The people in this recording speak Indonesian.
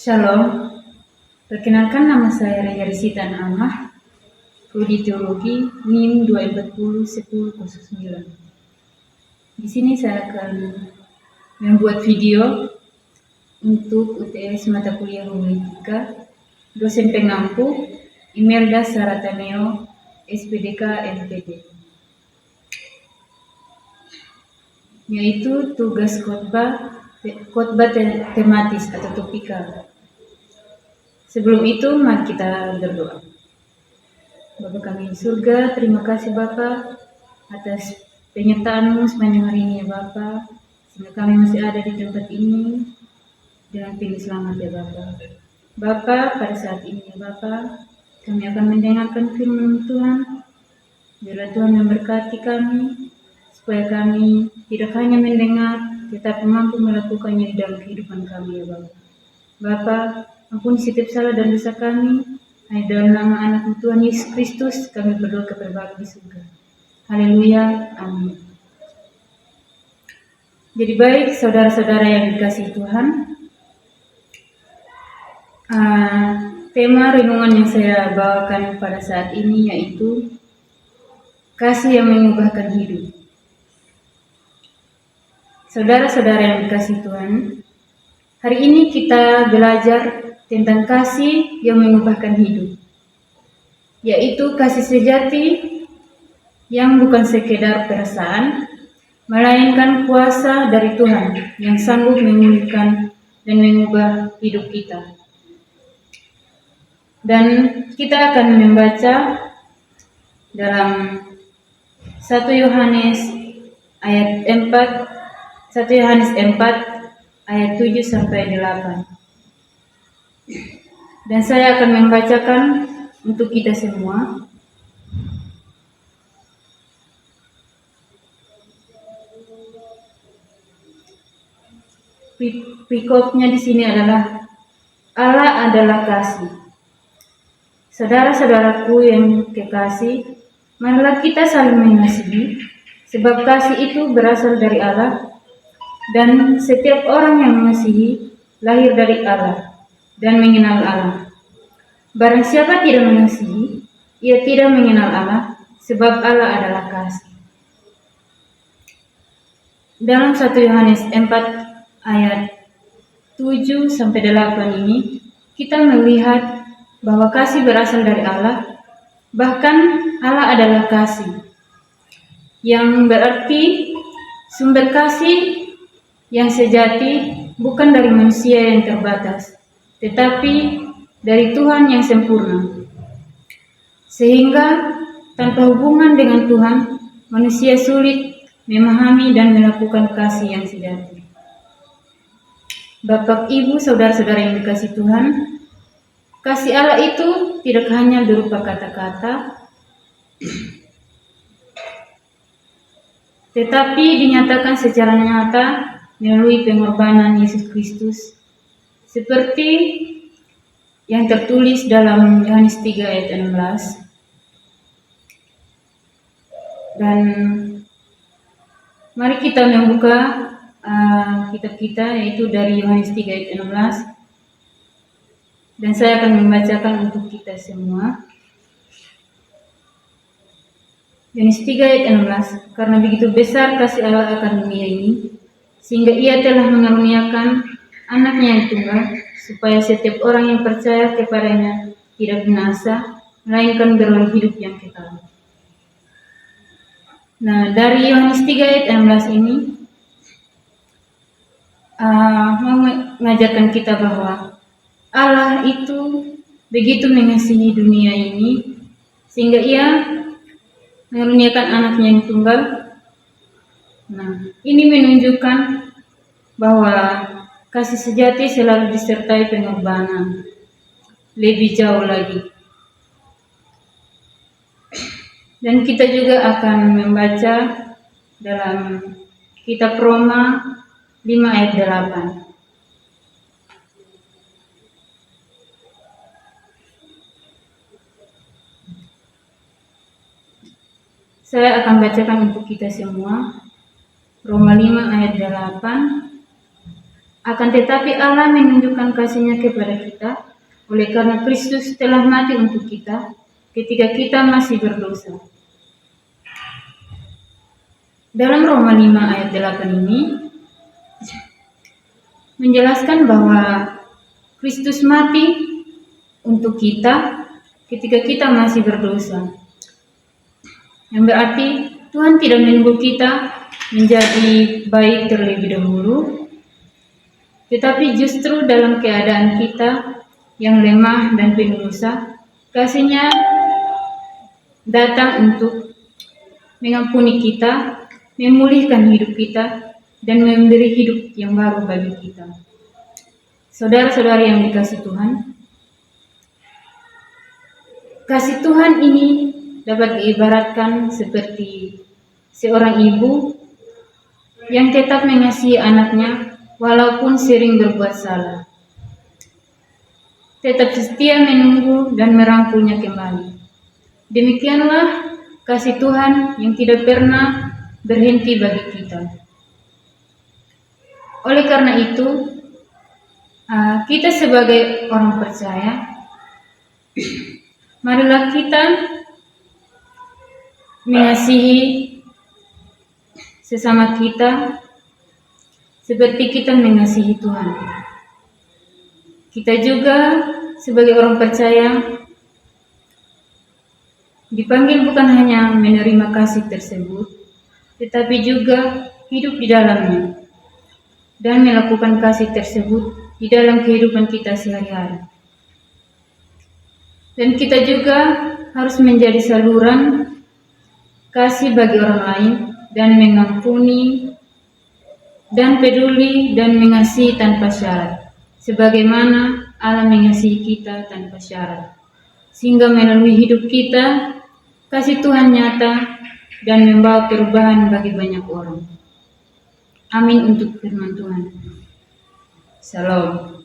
Shalom, perkenalkan nama saya Raya Risita Amah, Prodi Teologi NIM 2401009. Di sini saya akan membuat video untuk UTS mata kuliah Homiletika, dosen pengampu Imelda Sarataneo, SPDK MPT, yaitu tugas khotbah tematis atau topikal. Sebelum itu, mari kita berdoa. Bapa kami di surga, terima kasih Bapa atas penyertaan-Mu sepanjang hari ini ya Bapa, sehingga kami masih ada di tempat ini dengan pilih selamat ya Bapa. Bapa, pada saat ini ya Bapa, kami akan mendengarkan firman Tuhan. Biarlah Tuhan memberkati kami, supaya kami tidak hanya mendengar, tetapi mampu melakukannya di dalam kehidupan kami ya Bapa. Bapa, ampuni setiap salah dan dosa kami. Hanya dalam nama anak Tuhan Yesus Kristus kami berdoa kepada Bapa di surga. Haleluya, amin. Jadi baik saudara-saudara yang dikasihi Tuhan, tema renungan yang saya bawakan pada saat ini yaitu kasih yang mengubahkan hidup. Saudara-saudara yang dikasihi Tuhan, hari ini kita belajar tentang kasih yang mengubahkan hidup, yaitu kasih sejati yang bukan sekedar perasaan, melainkan kuasa dari Tuhan yang sanggup memulihkan dan mengubah hidup kita. Dan kita akan membaca dalam 1 Yohanes 4 ayat 7 sampai 8. Dan saya akan membacakan untuk kita semua. Perikopnya di sini adalah Allah adalah kasih. Saudara-saudaraku yang kekasih, marilah kita saling mengasihi, sebab kasih itu berasal dari Allah, dan setiap orang yang mengasihi lahir dari Allah dan mengenal Allah. Barang siapa tidak mengasihi, ia tidak mengenal Allah, sebab Allah adalah kasih. Dalam 1 Yohanes 4 ayat 7 sampai 8 ini, kita melihat bahwa kasih berasal dari Allah, bahkan Allah adalah kasih, yang berarti sumber kasih yang sejati bukan dari manusia yang terbatas, tetapi dari Tuhan yang sempurna. Sehingga tanpa hubungan dengan Tuhan, manusia sulit memahami dan melakukan kasih yang sejati. Bapak, Ibu, saudara-saudara yang dikasihi Tuhan, kasih Allah itu tidak hanya berupa kata-kata, tetapi dinyatakan secara nyata melalui pengorbanan Yesus Kristus, seperti yang tertulis dalam Yohanes 3 ayat 16. Dan mari kita membuka kitab kita, yaitu dari Yohanes 3 ayat 16. Dan saya akan membacakan untuk kita semua. Yohanes 3 ayat 16. Karena begitu besar kasih Allah akan dunia ini, sehingga Ia telah mengaruniakan anaknya yang tunggal, supaya setiap orang yang percaya kepadanya tidak binasa, melainkan beroleh hidup yang kekal. Nah, dari Yohanes 3 ayat 16 ini mau mengajarkan kita bahwa Allah itu begitu mengasihi dunia ini, sehingga Ia mengaruniakan anaknya yang tunggal. Nah, ini menunjukkan bahwa kasih sejati selalu disertai pengorbanan. Lebih jauh lagi. Dan kita juga akan membaca dalam kitab Roma 5 ayat 8. Saya akan bacakan untuk kita semua. Roma 5 ayat 8. Akan tetapi Allah menunjukkan kasih-Nya kepada kita oleh karena Kristus telah mati untuk kita ketika kita masih berdosa. Dalam Roma 5 ayat 8 ini menjelaskan bahwa Kristus mati untuk kita ketika kita masih berdosa. Yang berarti Tuhan tidak menunggu kita menjadi baik terlebih dahulu, tetapi justru dalam keadaan kita yang lemah dan penuh dosa, kasih-Nya datang untuk mengampuni kita, memulihkan hidup kita, dan memberi hidup yang baru bagi kita. Saudara-saudari yang dikasihi Tuhan, kasih Tuhan ini dapat diibaratkan seperti seorang ibu yang tetap mengasihi anaknya walaupun sering berbuat salah. Tetap setia menunggu dan merangkulnya kembali. Demikianlah kasih Tuhan yang tidak pernah berhenti bagi kita. Oleh karena itu, kita sebagai orang percaya, marilah kita mengasihi sesama kita seperti kita mengasihi Tuhan. Kita juga sebagai orang percaya dipanggil bukan hanya menerima kasih tersebut, tetapi juga hidup di dalamnya dan melakukan kasih tersebut di dalam kehidupan kita sehari-hari. Dan kita juga harus menjadi saluran kasih bagi orang lain dan mengampuni dan peduli dan mengasihi tanpa syarat, sebagaimana Allah mengasihi kita tanpa syarat, sehingga melalui hidup kita kasih Tuhan nyata dan membawa perubahan bagi banyak orang. Amin untuk firman Tuhan. Shalom.